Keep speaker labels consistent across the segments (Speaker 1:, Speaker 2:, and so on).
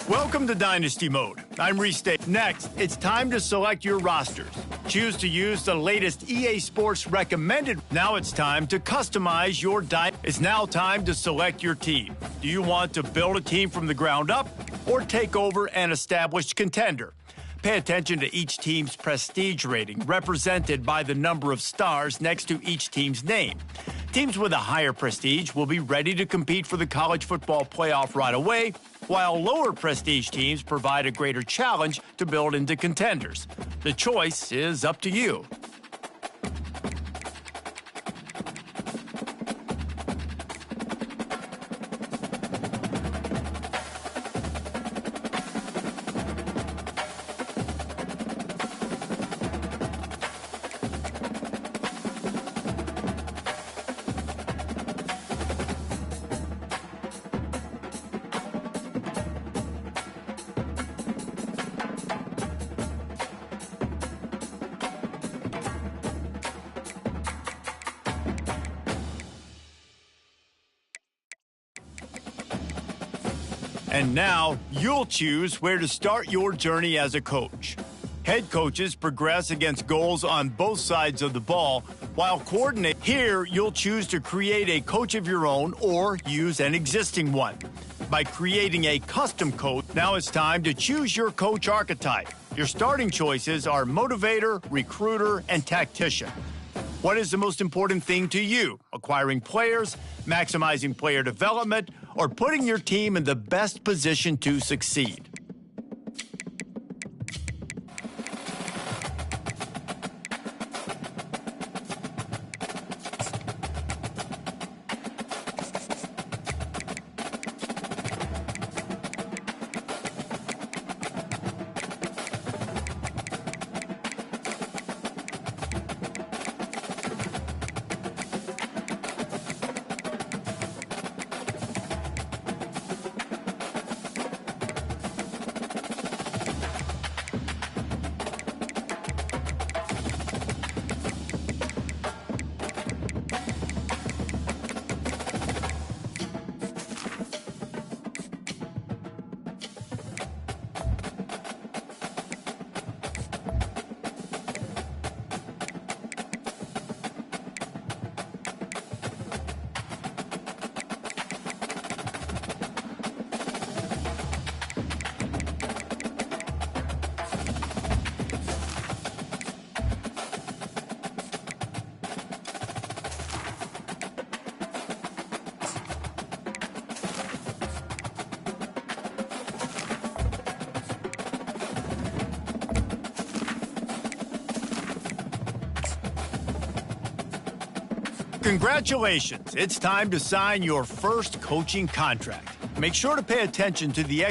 Speaker 1: Welcome to Dynasty Mode. I'm Restate. Next, it's time to select your rosters. Choose to use the latest EA Sports recommended. Now it's time to customize your It's now time to select your team. Do you want to build a team from the ground up or take over an established contender? Pay attention to each team's prestige rating, represented by the number of stars next to each team's name. Teams with a higher prestige will be ready to compete for the college football playoff right away, while lower prestige teams provide a greater challenge to build into contenders. The choice is up to you. And now, you'll choose where to start your journey as a coach. Head coaches progress against goals on both sides of the ball, while coordinate. Here, you'll choose to create a coach of your own or use an existing one. By creating a custom coach, now it's time to choose your coach archetype. Your starting choices are motivator, recruiter, and tactician. What is the most important thing to you? Acquiring players, maximizing player development, or putting your team in the best position to succeed? Congratulations, it's time to sign your first coaching contract. Make sure to pay attention to the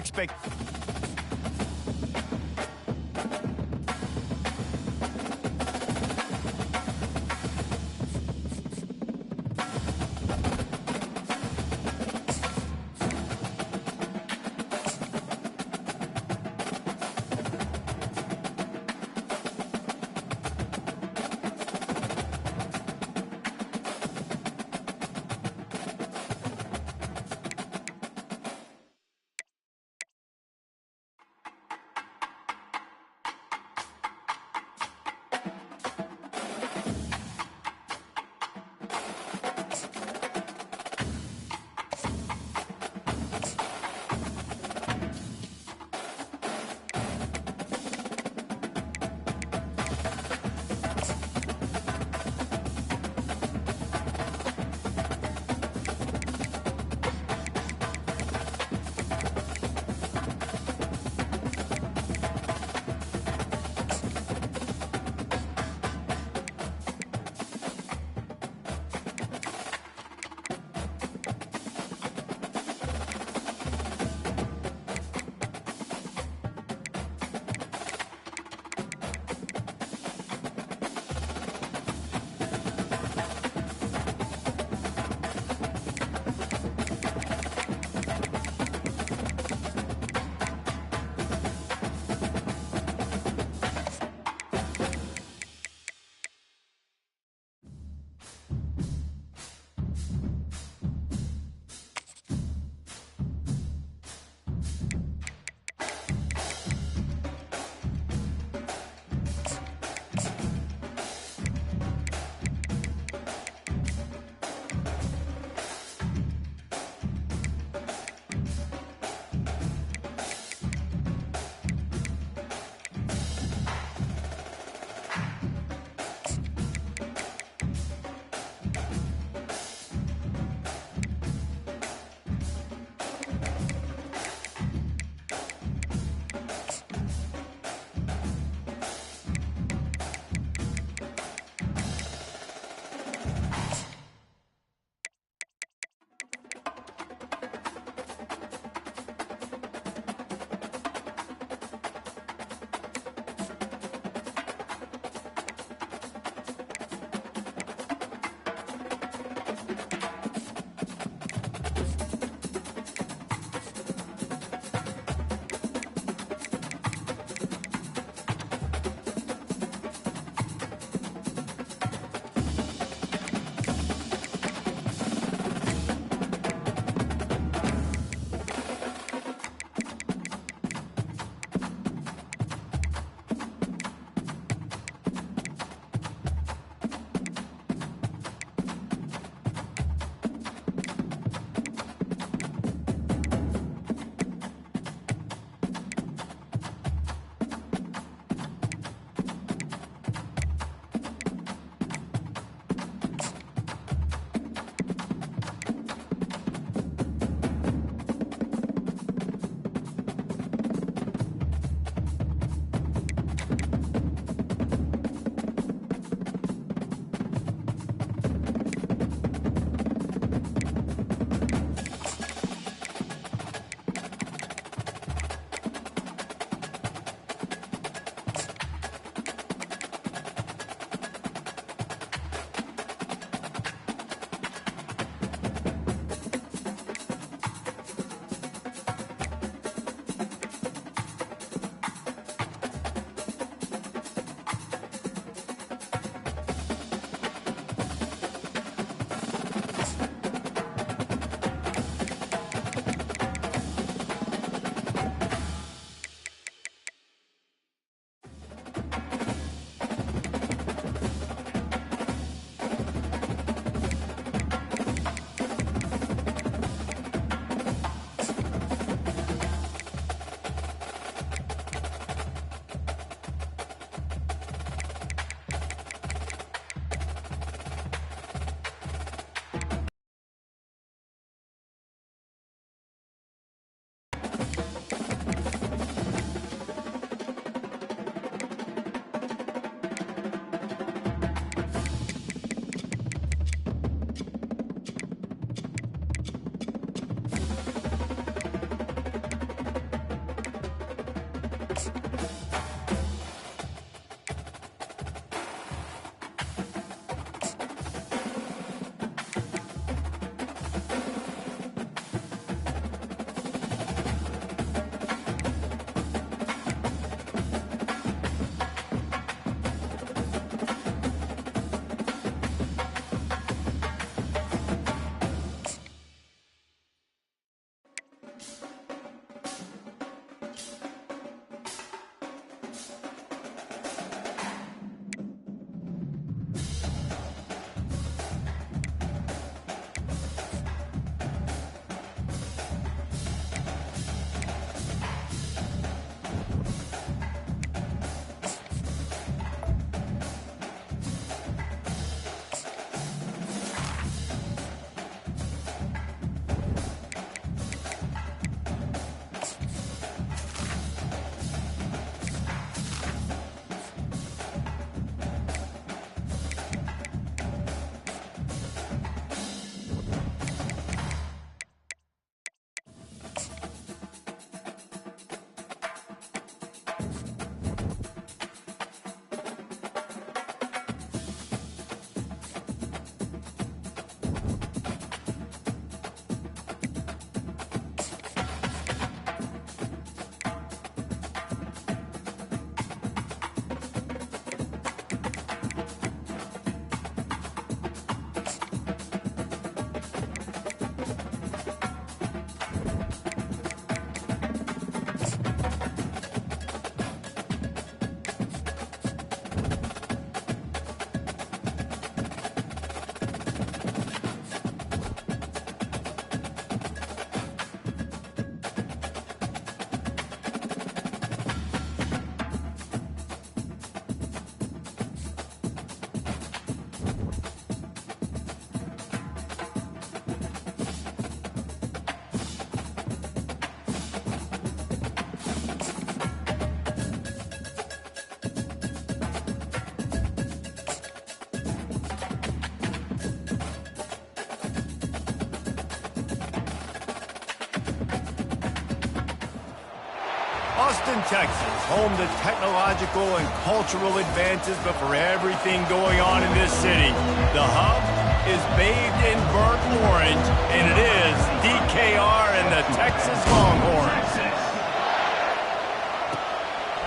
Speaker 1: Austin, Texas, home to technological and cultural advances, but for everything going on in this city, the hub is bathed in burnt orange, and it is DKR and the Texas Longhorns.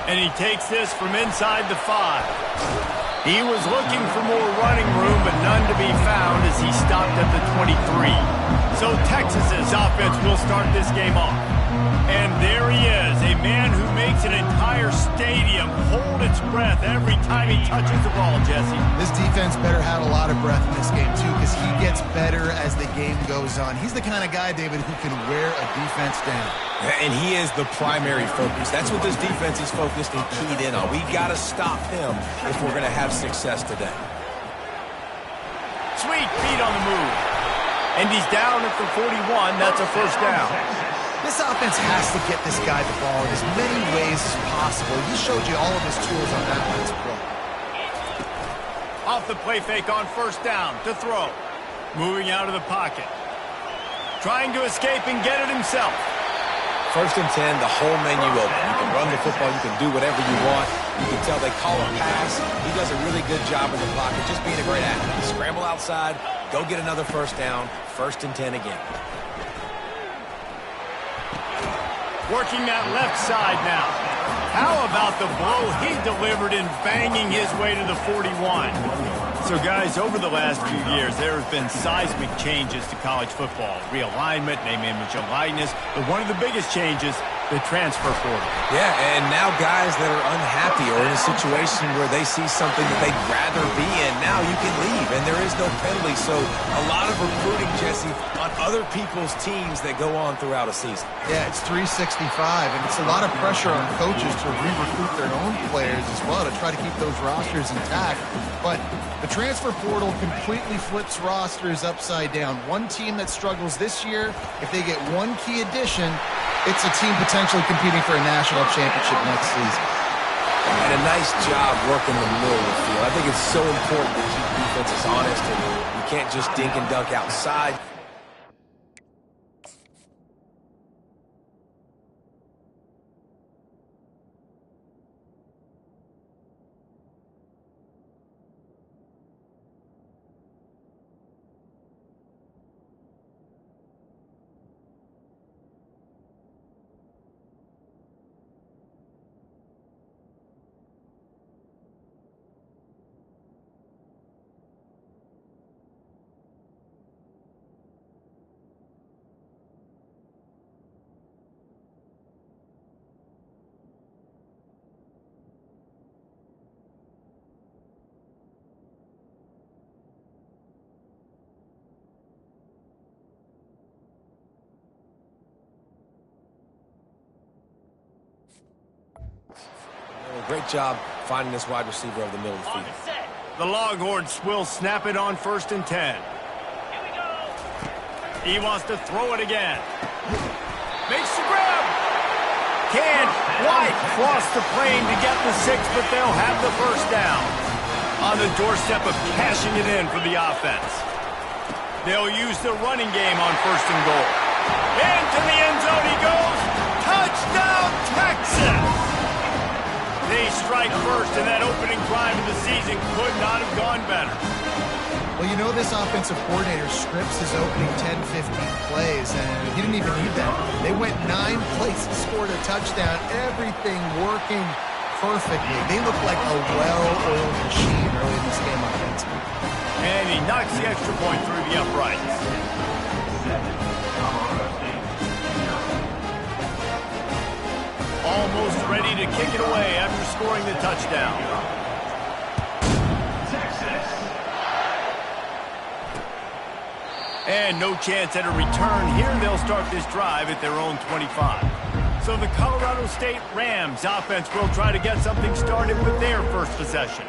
Speaker 1: And he takes this from inside the 5. He was looking for more running room, but none to be found as he stopped at the 23. So Texas's offense will start this game off. And there he is, a man who makes an entire stadium hold its breath every time he touches the ball, Jesse.
Speaker 2: This defense better have a lot of breath in this game, too, because he gets better as the game goes on. He's the kind of guy, David, who can wear a defense down.
Speaker 3: And he is the primary focus. That's what this defense is focused and keyed in on. We've got to stop him if we're going to have success today.
Speaker 1: Sweet feet on the move. And he's down at the 41. That's a first down.
Speaker 2: This offense has to get this guy the ball in as many ways as possible. He showed you all of his tools on that last play.
Speaker 1: Off the play fake on first down to throw. Moving out of the pocket. Trying to escape and get it himself.
Speaker 3: First and 10, the whole menu open. You can run the football. You can do whatever you want. You can tell they call a pass. He does a really good job in the pocket, just being a great athlete. Scramble outside, go get another first down. First and 10 again.
Speaker 1: Working that left side now. How about the blow he delivered in banging his way to the 41? So, guys, over the last few years, there have been seismic changes to college football. Realignment, name, image, and likeness. But one of the biggest changes, the transfer portal.
Speaker 3: Yeah, and now guys that are unhappy or in a situation where they see something that they'd rather be in, now you can leave, and there is no penalty. So a lot of recruiting, Jesse, on other people's teams that go on throughout a season.
Speaker 2: Yeah, it's 365, and it's a lot of pressure on coaches to re-recruit their own players as well to try to keep those rosters intact. But the transfer portal completely flips rosters upside down. One team that struggles this year, if they get one key addition, it's a team potentially competing for a national championship next season.
Speaker 3: And a nice job working the middle of the field. I think it's so important to keep defenses honest, and you can't just dink and dunk outside. Great job finding this wide receiver over the middle of the field.
Speaker 1: The Longhorns will snap it on first and 10. He wants to throw it again. Makes the grab. Can White cross the plane to get the 6, but they'll have the first down. On the doorstep of cashing it in for the offense. They'll use the running game on first and goal. Into the end zone he goes. Touchdown, Texas! They strike first, and that opening drive of the season could not have gone better.
Speaker 2: Well, you know this offensive coordinator scripts his opening 10, 15 plays, and he didn't even need that. They went 9 plays and scored a touchdown, everything working perfectly. They look like a well-oiled machine early in this game offensively.
Speaker 1: And he knocks the extra point through the uprights. Almost ready to kick it away after scoring the touchdown. And no chance at a return here. They'll start this drive at their own 25. So the Colorado State Rams offense will try to get something started with their first possession.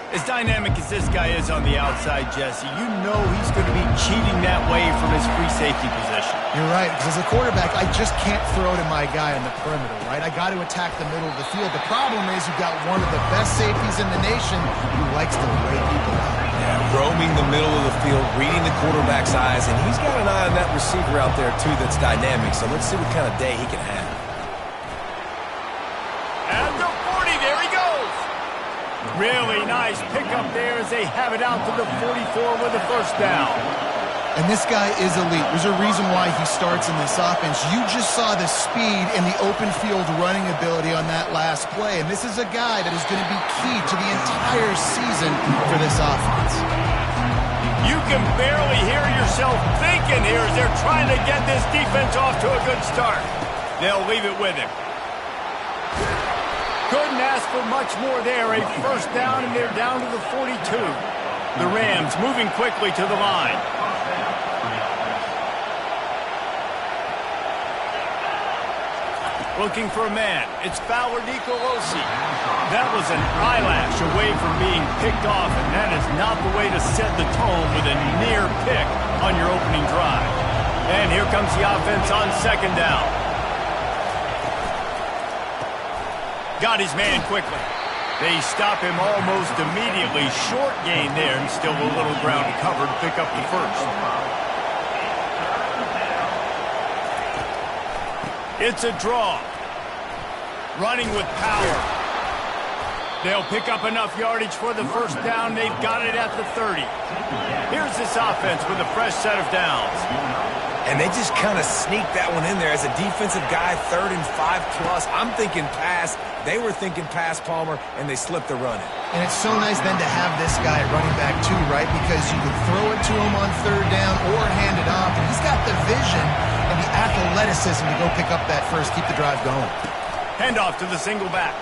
Speaker 1: As dynamic as this guy is on the outside, Jesse, you know he's going to be cheating that way from his free safety position.
Speaker 2: You're right, because as a quarterback, I just can't throw to my guy on the perimeter, right? I got to attack the middle of the field. The problem is you've got one of the best safeties in the nation who likes to break people out.
Speaker 3: Yeah, roaming the middle of the field, reading the quarterback's eyes, and he's got an eye on that receiver out there, too, that's dynamic. So let's see what kind of day he can have.
Speaker 1: Really nice pickup there as they have it out to the 44 with the first down.
Speaker 2: And this guy is elite. There's a reason why he starts in this offense. You just saw the speed and the open field running ability on that last play. And this is a guy that is going to be key to the entire season for this offense.
Speaker 1: You can barely hear yourself thinking here as they're trying to get this defense off to a good start. They'll leave it with him. Couldn't ask for much more there. A first down, and they're down to the 42. The Rams moving quickly to the line. Looking for a man. It's Fowler Nicolosi. That was an eyelash away from being picked off, and that is not the way to set the tone with a near pick on your opening drive. And here comes the offense on second down. Got his man quickly. They stop him almost immediately. Short gain there, and still a little ground covered. Pick up the first. It's a draw. Running with power. They'll pick up enough yardage for the first down. They've got it at the 30. Here's this offense with a fresh set of downs.
Speaker 3: And they just kind of sneaked that one in there as a defensive guy, 3rd and 5+. I'm thinking pass. They were thinking pass, Palmer, and they slipped the run in.
Speaker 2: And it's so nice then to have this guy running back too, right? Because you can throw it to him on 3rd down or hand it off. And he's got the vision and the athleticism to go pick up that first, keep the drive going.
Speaker 1: Handoff to the single back.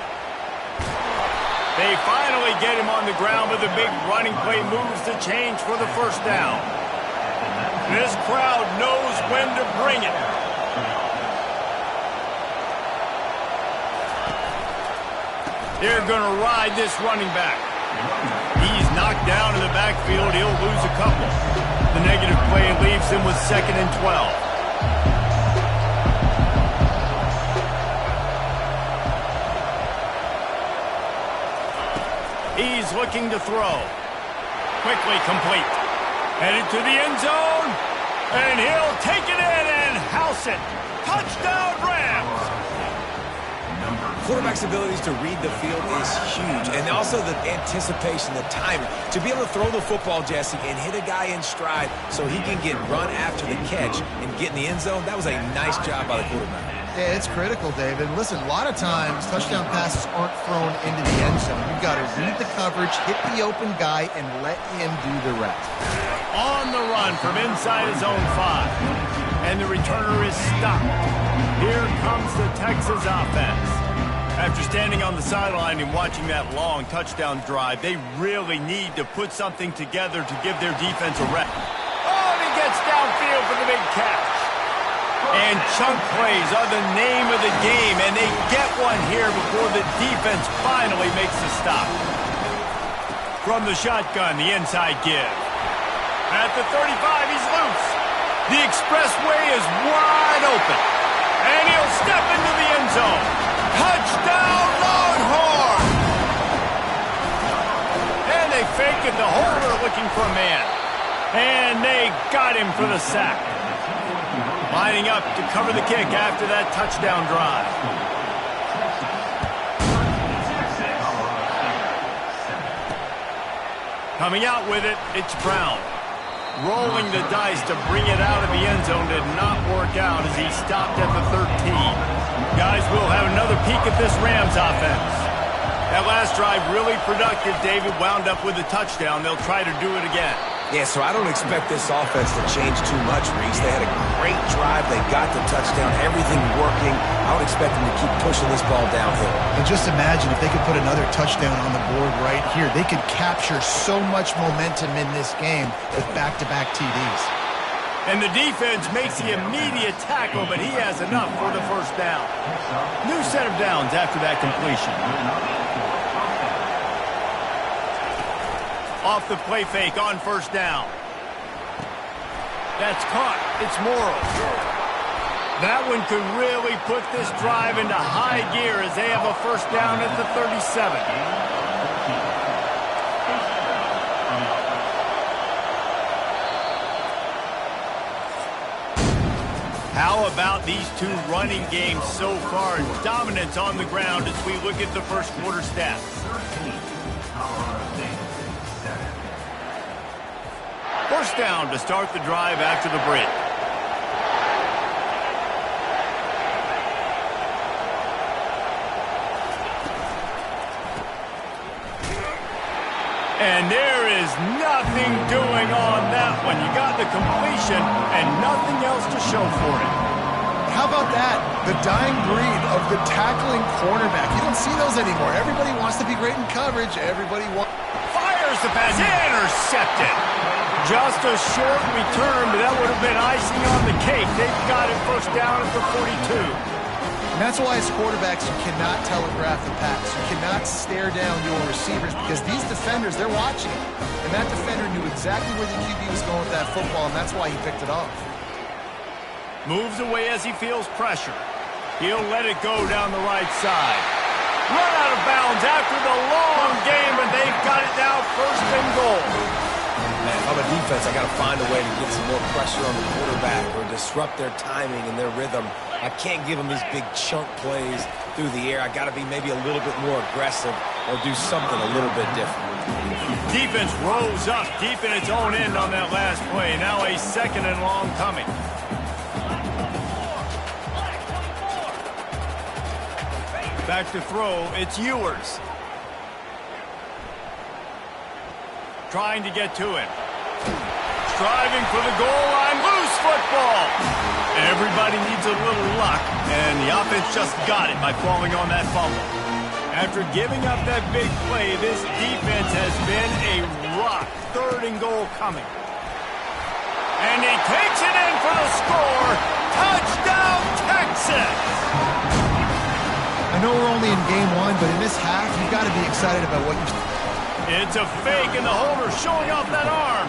Speaker 1: They finally get him on the ground with a big running play, moves the change for the first down. This crowd knows when to bring it. They're going to ride this running back. He's knocked down in the backfield. He'll lose a couple. The negative play leaves him with 2nd and 12. He's looking to throw. Quickly complete. Headed to the end zone. And he'll take it in and house it. Touchdown, Rams.
Speaker 3: Quarterback's abilities to read the field is huge, and also the anticipation, the timing. To be able to throw the football, Jesse, and hit a guy in stride so he can get run after the catch and get in the end zone, that was a nice job by the quarterback.
Speaker 2: Yeah, it's critical, David. Listen, a lot of times touchdown passes aren't thrown into the end zone. You've got to read the coverage, hit the open guy, and let him do the rest.
Speaker 1: On the run from inside his own 5. And the returner is stopped. Here comes the Texas offense. After standing on the sideline and watching that long touchdown drive, they really need to put something together to give their defense a rest. Oh, and he gets downfield for the big catch. And chunk plays are the name of the game, and they get one here before the defense finally makes the stop. From the shotgun, the inside give. At the 35, he's loose. The expressway is wide open. And he'll step into the end zone. Touchdown, Longhorn! And they fake it. The holder looking for a man. And they got him for the sack. Lining up to cover the kick after that touchdown drive. Coming out with it, it's Brown. Rolling the dice to bring it out of the end zone did not work out as he stopped at the 13. Guys, we'll have another peek at this Rams offense. That last drive really productive. David wound up with a touchdown. They'll try to do it again.
Speaker 3: Yeah, so I don't expect this offense to change too much, Reese. They had a great drive. They got the touchdown. Everything working. I would expect them to keep pushing this ball downhill.
Speaker 2: And just imagine if they could put another touchdown on the board right here. They could capture so much momentum in this game with back-to-back TDs.
Speaker 1: And the defense makes the immediate tackle, but he has enough for the first down. New set of downs after that completion. Off the play fake on first down. That's caught. It's Morrow. That one could really put this drive into high gear as they have a first down at the 37. How about these two running games so far? Dominance on the ground as we look at the first quarter stats. First down to start the drive after the break. And there is nothing doing on that one. You got the completion and nothing else to show for it.
Speaker 2: How about that? The dying breed of the tackling cornerback. You don't see those anymore. Everybody wants to be great in coverage. Everybody wants...
Speaker 1: Fires the pass. Intercepted. Just a short return, but that would have been icing on the cake. They've got it first down at the 42.
Speaker 2: And that's why as quarterbacks, you cannot telegraph the pass. You cannot stare down your receivers because these defenders, they're watching. And that defender knew exactly where the QB was going with that football, and that's why he picked it off.
Speaker 1: Moves away as he feels pressure. He'll let it go down the right side. Run out of bounds after the long game, and they've got it now first and goal.
Speaker 3: Man, if I'm a defense, I got to find a way to get some more pressure on the quarterback or disrupt their timing and their rhythm. I can't give them these big chunk plays through the air. I got to be maybe a little bit more aggressive or do something a little bit different.
Speaker 1: Defense rose up deep in its own end on that last play. Now a second and long coming. Back to throw, it's Ewers. Trying to get to it. Striving for the goal line, loose football. Everybody needs a little luck, and the offense just got it by falling on that fumble. After giving up that big play, this defense has been a rock. Third and goal coming. And he takes it in for the score. Touchdown, Texas!
Speaker 2: I know we're only in game one, but in this half, you've got to be excited about what you're...
Speaker 1: It's a fake, and the holder showing off that arm.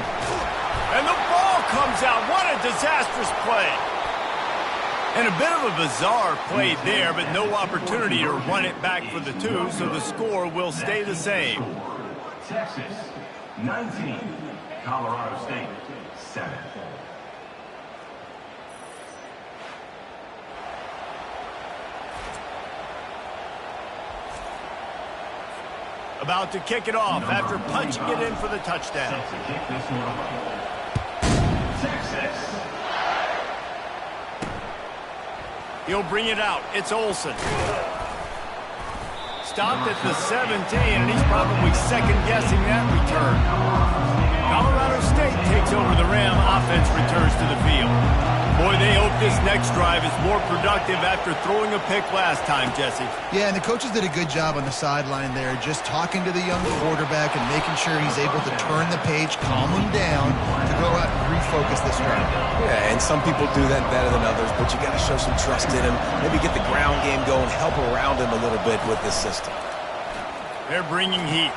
Speaker 1: And the ball comes out. What a disastrous play. And a bit of a bizarre play there, but no opportunity to run it back for the two, so the score will stay the same.
Speaker 4: Texas, 19. Colorado State, 7.
Speaker 1: About to kick it off after punching it in for the touchdown.
Speaker 4: Texas.
Speaker 1: He'll bring it out. It's Olsen. Stopped at the 17, and he's probably second-guessing that return. Colorado State takes over the Ram. Offense returns to the field. Boy, they hope this next drive is more productive after throwing a pick last time, Jesse.
Speaker 2: Yeah, and the coaches did a good job on the sideline there, just talking to the young quarterback and making sure he's able to turn the page, calm him down, to go out and refocus this drive.
Speaker 3: Yeah, and some people do that better than others, but you got to show some trust in him. Maybe get the ground game going, help around him a little bit with this system.
Speaker 1: They're bringing heat.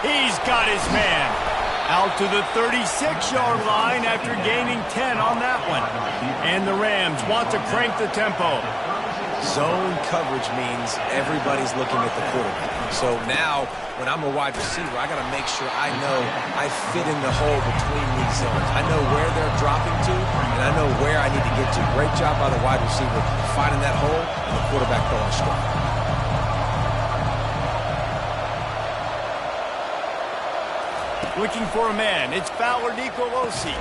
Speaker 1: He's got his man. Out to the 36-yard line after gaining 10 on that one. And the Rams want to crank the tempo.
Speaker 3: Zone coverage means everybody's looking at the quarterback. So now, when I'm a wide receiver, I got to make sure I know I fit in the hole between these zones. I know where they're dropping to, and I know where I need to get to. Great job by the wide receiver finding that hole, and the quarterback throwing strike.
Speaker 1: Looking for a man. It's Fowler Nicolosi.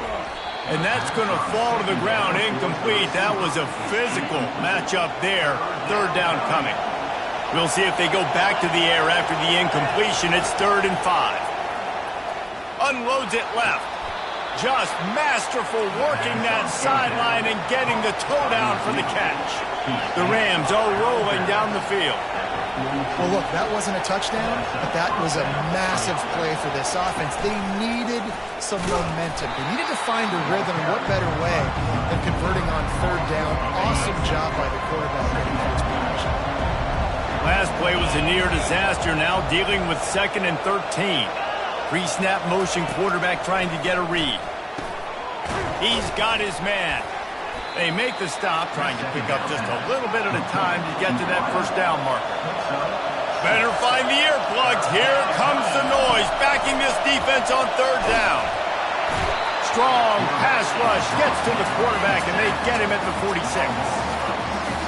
Speaker 1: And that's going to fall to the ground incomplete. That was a physical matchup there. Third down coming. We'll see if they go back to the air after the incompletion. It's 3rd and 5. Unloads it left. Just masterful working that sideline and getting the toe down for the catch. The Rams are rolling down the field.
Speaker 2: Well, look, that wasn't a touchdown, but that was a massive play for this offense. They needed some momentum. They needed to find a rhythm, and what better way than converting on 3rd down. Awesome job by the quarterback getting to his position.
Speaker 1: Last play was a near disaster, now dealing with 2nd and 13. Pre-snap motion quarterback trying to get a read. He's got his man. They make the stop, trying to pick up just a little bit at a time to get to that first down marker. Better find the earplugs. Here comes the noise, backing this defense on 3rd down. Strong pass rush gets to the quarterback, and they get him at the 46.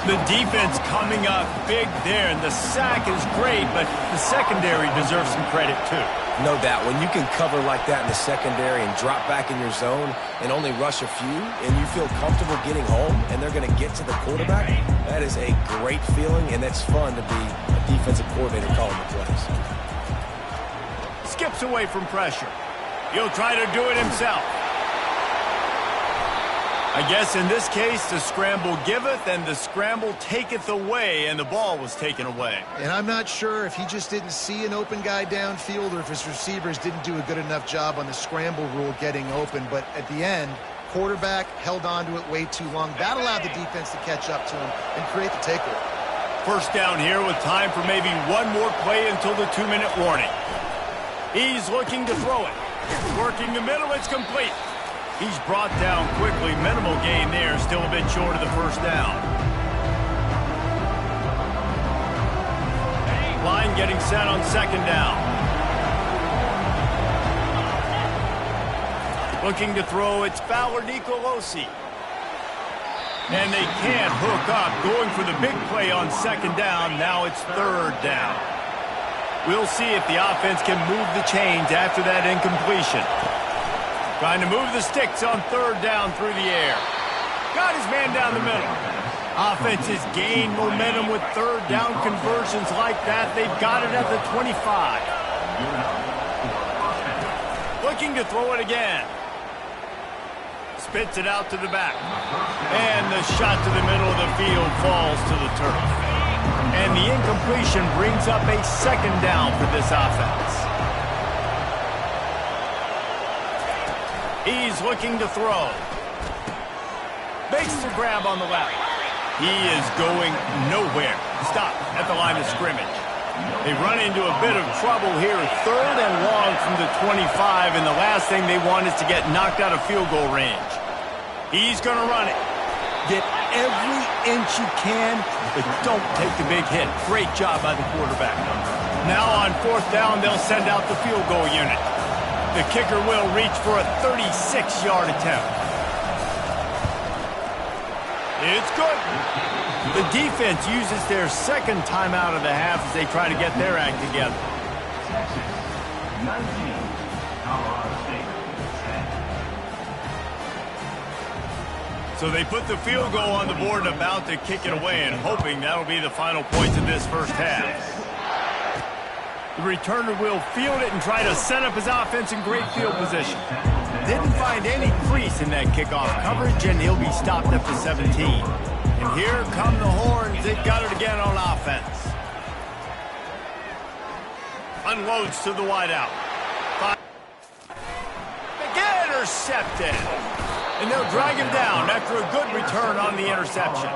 Speaker 1: The defense coming up big there, and the sack is great, but the secondary deserves some credit too.
Speaker 3: No doubt. When you can cover like that in the secondary and drop back in your zone and only rush a few, and you feel comfortable getting home, and they're going to get to the quarterback, that is a great feeling, and it's fun to be a defensive coordinator calling the plays.
Speaker 1: Skips away from pressure. He'll try to do it himself. I guess in this case, the scramble giveth and the scramble taketh away, and the ball was taken away.
Speaker 2: And I'm not sure if he just didn't see an open guy downfield or if his receivers didn't do a good enough job on the scramble rule getting open. But at the end, quarterback held on to it way too long. That allowed the defense to catch up to him and create the takeaway.
Speaker 1: First down here with time for maybe one more play until the 2-minute warning. He's looking to throw it. Working the middle, it's complete. He's brought down quickly. Minimal gain there, still a bit short of the first down. Line getting set on second down. Looking to throw, it's Fowler Nicolosi. And they can't hook up. Going for the big play on second down. Now it's third down. We'll see if the offense can move the chains after that incompletion. Trying to move the sticks on third down through the air. Got his man down the middle. Offense has gained momentum with third down conversions like that. They've got it at the 25. Looking to throw it again. Spits it out to the back. And the shot to the middle of the field falls to the turf. And the incompletion brings up a second down for this offense. He's looking to throw. Makes the grab on the left. He is going nowhere. Stop at the line of scrimmage. They run into a bit of trouble here. Third and long from the 25, and the last thing they want is to get knocked out of field goal range. He's going to run it. Get every inch you can, but don't take the big hit. Great job by the quarterback. Now on fourth down, they'll send out the field goal unit. The kicker will reach for a 36-yard attempt. It's good. The defense uses their second timeout of the half as they try to get their act together.
Speaker 4: Texas, 19. Colorado State, 10.
Speaker 1: So they put the field goal on the board and about to kick it away, and hoping that'll be the final points of this first half. The returner will field it and try to set up his offense in great field position. Didn't find any crease in that kickoff coverage, and he'll be stopped at the 17. And here come the horns. They've got it again on offense. Unloads to the wideout. Again intercepted. And they'll drag him down after a good return on the interception.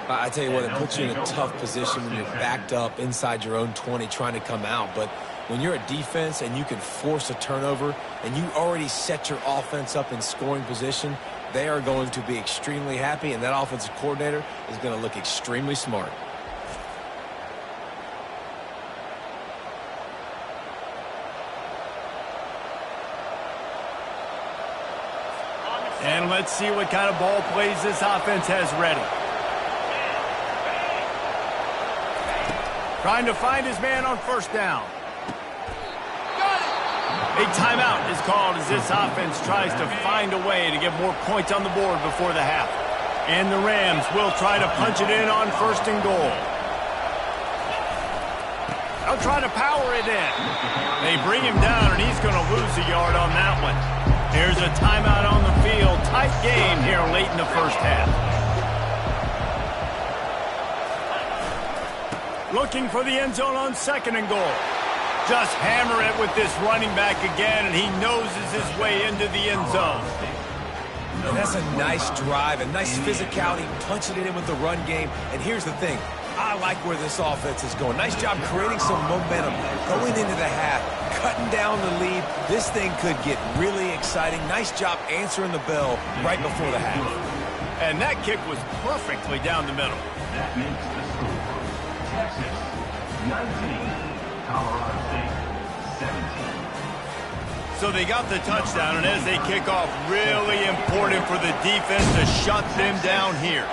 Speaker 3: I tell you what, it puts you in a tough position when you're backed up inside your own 20 trying to come out. But when you're a defense and you can force a turnover and you already set your offense up in scoring position, they are going to be extremely happy, and that offensive coordinator is going to look extremely smart.
Speaker 1: And let's see what kind of ball plays this offense has ready. Trying to find his man on first down. Got it! A timeout is called as this offense tries to find a way to get more points on the board before the half. And the Rams will try to punch it in on first and goal. They'll try to power it in. They bring him down, and he's going to lose a yard on that one. Here's a timeout on the field. Tight game here late in the first half. Looking for the end zone on second and goal. Just hammer it with this running back again, and he noses his way into the end zone.
Speaker 3: And that's a nice drive, a nice physicality, punching it in with the run game. And here's the thing. I like where this offense is going. Nice job creating some momentum, going into the half, cutting down the lead. This thing could get really exciting. Nice job answering the bell right before the half.
Speaker 1: And that kick was perfectly down the middle.
Speaker 4: That makes the score. Texas, 19. Colorado State, 17.
Speaker 1: So they got the touchdown, and as they kick off, really important for the defense to shut them down here.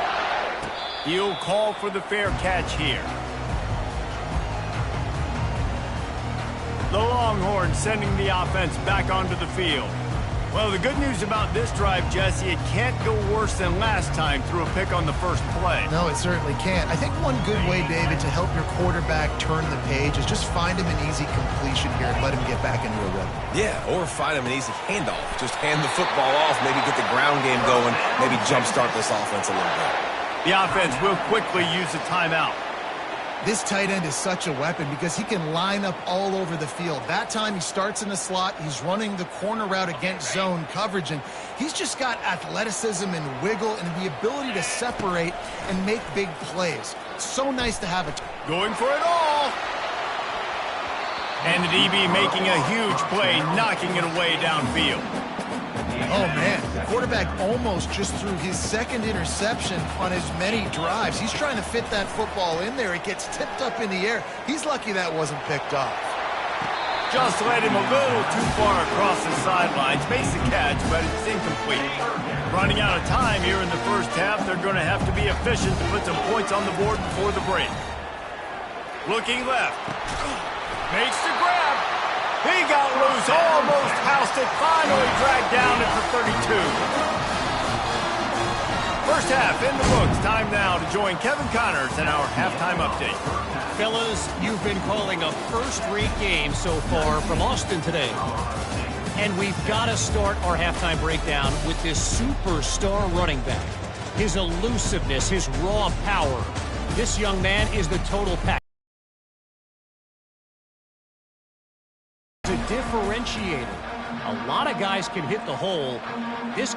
Speaker 1: He'll call for the fair catch here. The Longhorns sending the offense back onto the field. Well, the good news about this drive, Jesse, it can't go worse than last time through a pick on the first play.
Speaker 2: No, it certainly can't. I think one good way, David, to help your quarterback turn the page is just find him an easy completion here and let him get back into a rhythm.
Speaker 3: Yeah, or find him an easy handoff. Just hand the football off, maybe get the ground game going, maybe jumpstart this offense a little bit.
Speaker 1: The offense will quickly use a timeout.
Speaker 2: This tight end is such a weapon because he can line up all over the field. That time he starts in the slot. He's running the corner route against zone coverage, and he's just got athleticism and wiggle and the ability to separate and make big plays. So nice to have it.
Speaker 1: Going for it all. And the DB making a huge play, knocking it away downfield.
Speaker 2: Oh, man, the quarterback almost just threw his second interception on as many drives. He's trying to fit that football in there. It gets tipped up in the air. He's lucky that wasn't picked off.
Speaker 1: Just led him a little too far across the sidelines. Makes the catch, but it's incomplete. Running out of time here in the first half. They're going to have to be efficient to put some points on the board before the break. Looking left. Makes the grab. He got loose, almost housed it, finally dragged down at the 32. First half in the books. Time now to join Kevin Connors in our halftime update.
Speaker 5: Fellas, you've been calling a first-rate game so far from Austin today. And we've got to start our halftime breakdown with this superstar running back. His elusiveness, his raw power. This young man is the total package. A differentiator. A lot of guys can hit the hole. This